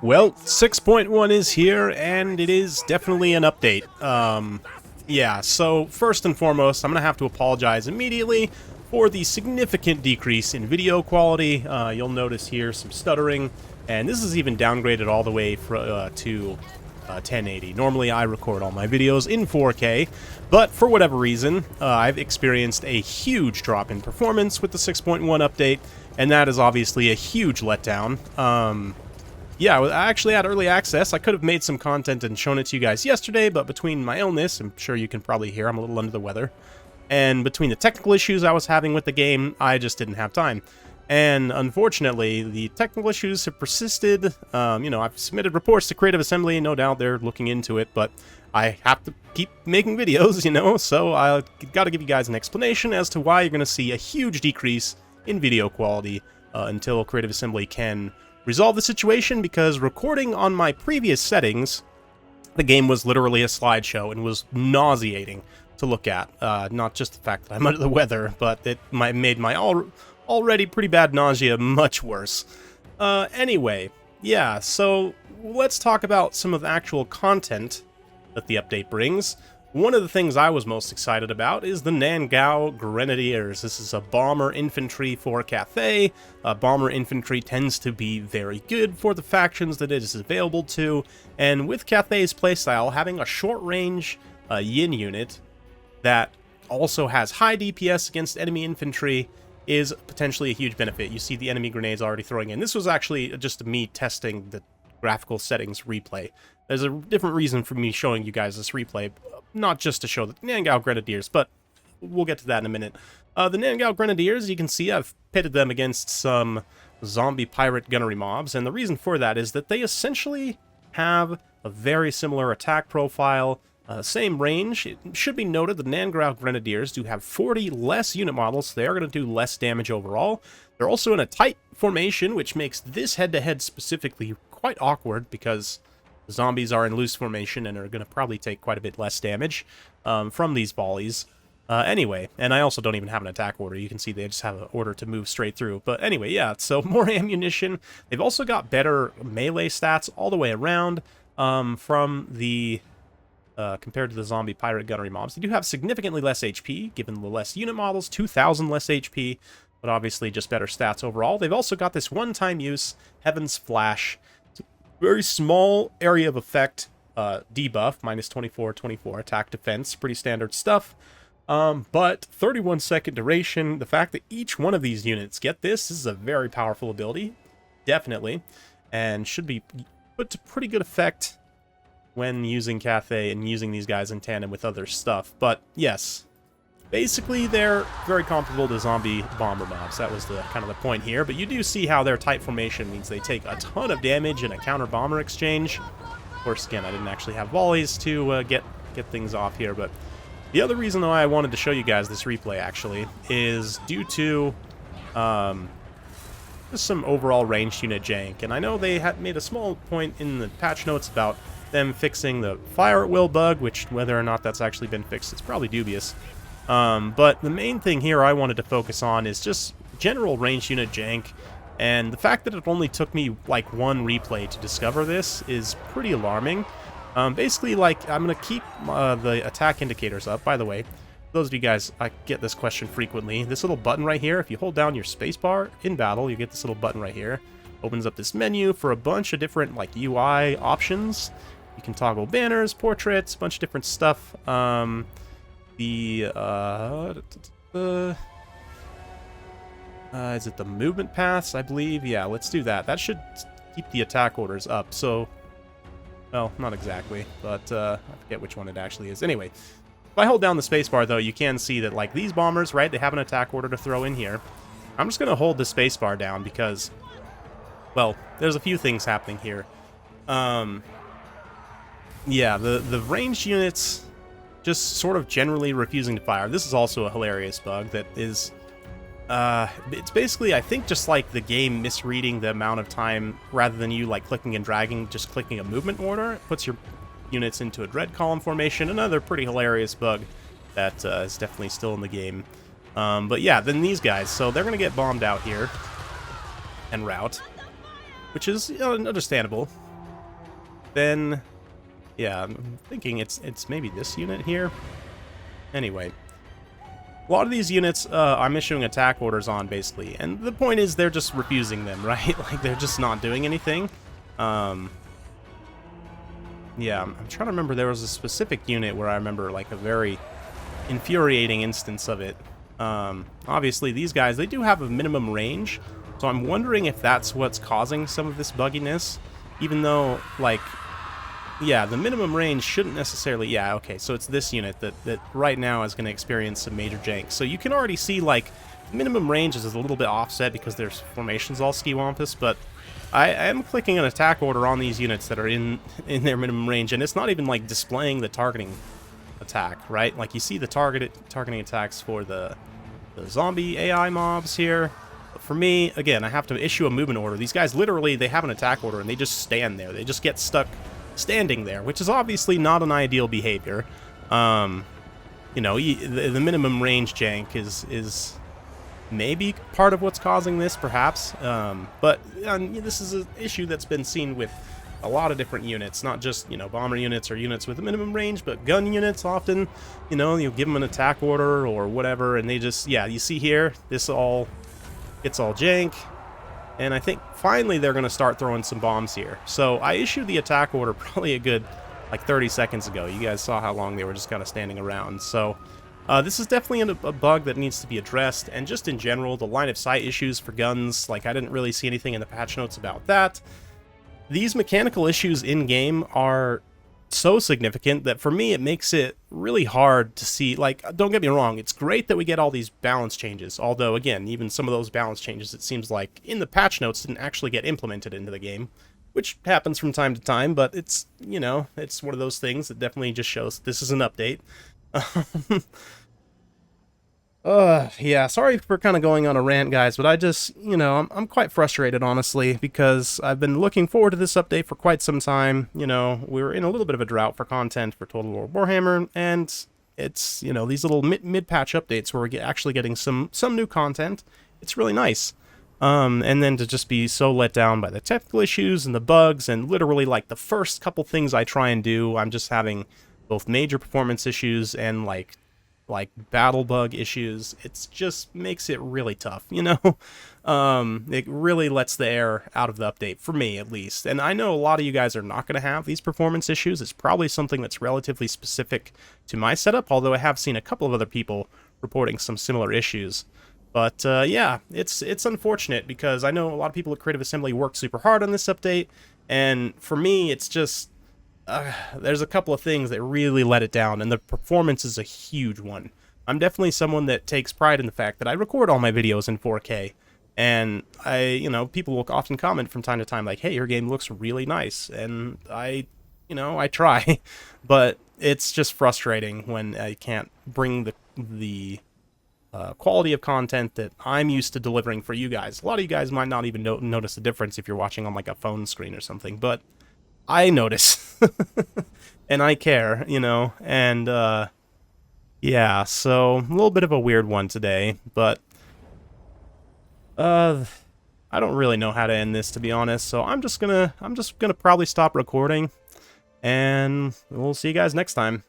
Well, 6.1 is here, and it is definitely an update. Yeah, so first and foremost, I'm going to have to apologize immediately for the significant decrease in video quality. You'll notice here some stuttering, and this is even downgraded all the way to 1080. Normally, I record all my videos in 4K, but for whatever reason, I've experienced a huge drop in performance with the 6.1 update, and that is obviously a huge letdown. Yeah, I actually had early access. I could have made some content and shown it to you guys yesterday, but between my illness, I'm sure you can probably hear I'm a little under the weather, and between the technical issues I was having with the game, I just didn't have time. And unfortunately, the technical issues have persisted. You know, I've submitted reports to Creative Assembly, no doubt they're looking into it, but I have to keep making videos, you know, so I gotta give you guys an explanation as to why you're gonna see a huge decrease in video quality until Creative Assembly can resolve the situation, because recording on my previous settings, the game was literally a slideshow and was nauseating to look at. Not just the fact that I'm under the weather, but it made my already pretty bad nausea much worse. Anyway, yeah, so let's talk about some of the actual content that the update brings. One of the things I was most excited about is the Nangao Grenadiers. This is a bomber infantry for Cathay. Bomber infantry tends to be very good for the factions that it is available to, and with Cathay's playstyle, having a short-range Yin unit that also has high DPS against enemy infantry is potentially a huge benefit. You see the enemy grenades already throwing in. This was actually just me testing the graphical settings replay. There's a different reason for me showing you guys this replay, not just to show the Nangao Grenadiers, but we'll get to that in a minute. The Nangao Grenadiers, you can see I've pitted them against some zombie pirate gunnery mobs, and the reason for that is that they essentially have a very similar attack profile, same range. It should be noted the Nangao Grenadiers do have 40 less unit models, so they are going to do less damage overall. They're also in a tight formation, which makes this head-to-head specifically quite awkward, because the zombies are in loose formation and are going to probably take quite a bit less damage from these volleys. Anyway, and I also don't even have an attack order. You can see they just have an order to move straight through. But anyway, yeah, so more ammunition. They've also got better melee stats all the way around from the... compared to the zombie pirate gunnery mobs. They do have significantly less HP, given the less unit models, 2,000 less HP, but obviously just better stats overall. They've also got this one-time use, Heaven's Flash. It's a very small area of effect debuff, minus 24 attack defense, pretty standard stuff. But 31-second duration, the fact that each one of these units get this is a very powerful ability, definitely, and should be put to pretty good effect when using Cathay and using these guys in tandem with other stuff. But yes, basically they're very comparable to zombie bomber mobs. That was the kind of the point here. But you do see how their tight formation means they take a ton of damage in a counter bomber exchange. Of course, again, I didn't actually have volleys to get things off here. But the other reason why I wanted to show you guys this replay actually is due to just some overall ranged unit jank. And I know they had made a small point in the patch notes about them fixing the fire at will bug, which whether or not that's actually been fixed, it's probably dubious. But the main thing here I wanted to focus on is just general ranged unit jank, and the fact that it only took me like one replay to discover this is pretty alarming. Basically, like, I'm going to keep the attack indicators up. By the way, those of you guys, I get this question frequently. This little button right here, if you hold down your spacebar in battle, you get this little button right here. Opens up this menu for a bunch of different like UI options. You can toggle banners, portraits, a bunch of different stuff. Is it the movement paths, I believe? Yeah, let's do that. That should keep the attack orders up. So, well, not exactly, but I forget which one it actually is. Anyway, if I hold down the spacebar, though, you can see that, like, these bombers, right, they have an attack order to throw in here. I'm just going to hold the spacebar down because, well, there's a few things happening here. Yeah, the ranged units just sort of generally refusing to fire. This is also a hilarious bug that is... it's basically, I think, just like the game misreading the amount of time, rather than you, like, clicking and dragging, just clicking a movement order. It puts your units into a dread column formation. Another pretty hilarious bug that is definitely still in the game. But yeah, then these guys, so they're going to get bombed out here en route. which is understandable. Then, yeah, I'm thinking it's maybe this unit here. Anyway, a lot of these units I'm issuing attack orders on, basically, and the point is they're just refusing them, right? Like, they're just not doing anything. Yeah, I'm trying to remember, there was a specific unit where I remember, like, a very infuriating instance of it. Obviously, these guys, they do have a minimum range, so I'm wondering if that's what's causing some of this bugginess, even though, like, yeah, the minimum range shouldn't necessarily... Yeah, okay, so it's this unit that right now is going to experience some major jank. So you can already see, like, minimum range is a little bit offset because their formation's all ski-wampus, but I am clicking an attack order on these units that are in their minimum range, and it's not even, like, displaying the targeting attack, right? Like, you see the targeting attacks for the zombie AI mobs here. But for me, again, I have to issue a movement order. These guys, literally, they have an attack order, and they just stand there. They just get stuck standing there, which is obviously not an ideal behavior. You know, the minimum range jank is maybe part of what's causing this, perhaps. But this is an issue that's been seen with a lot of different units, not just, you know, bomber units or units with a minimum range, but gun units often, you know, you give them an attack order or whatever, and they just, yeah, you see here, this all gets all jank. And I think finally they're going to start throwing some bombs here. So I issued the attack order probably a good, like, 30 seconds ago. You guys saw how long they were just kind of standing around. So this is definitely a bug that needs to be addressed. And just in general, the line of sight issues for guns, like, I didn't really see anything in the patch notes about that. These mechanical issues in-game are so significant that for me it makes it really hard to see. Like, don't get me wrong, it's great that we get all these balance changes, although again, even some of those balance changes, it seems like in the patch notes, didn't actually get implemented into the game, which happens from time to time, but it's, you know, it's one of those things that definitely just shows this is an update. Yeah, sorry for kind of going on a rant, guys, but I just, you know, I'm quite frustrated, honestly, because I've been looking forward to this update for quite some time. You know, we were in a little bit of a drought for content for Total War Warhammer, and it's, you know, these little mid-patch updates where we're actually getting some new content. It's really nice. And then to just be so let down by the technical issues and the bugs, and literally, like, the first couple things I try and do, I'm just having both major performance issues and, like battle bug issues. It's just makes it really tough, you know? It really lets the air out of the update, for me at least. And I know a lot of you guys are not going to have these performance issues. It's probably something that's relatively specific to my setup, although I have seen a couple of other people reporting some similar issues. But yeah, it's unfortunate because I know a lot of people at Creative Assembly worked super hard on this update, and for me, it's just there's a couple of things that really let it down, and the performance is a huge one. I'm definitely someone that takes pride in the fact that I record all my videos in 4K, and you know, people will often comment from time to time like, hey, your game looks really nice, and I try, but it's just frustrating when I can't bring the quality of content that I'm used to delivering for you guys. A lot of you guys might not even notice the difference if you're watching on, like, a phone screen or something, but I notice, and I care, you know, and, yeah, so, a little bit of a weird one today, but, I don't really know how to end this, to be honest, so I'm just gonna probably stop recording, and we'll see you guys next time.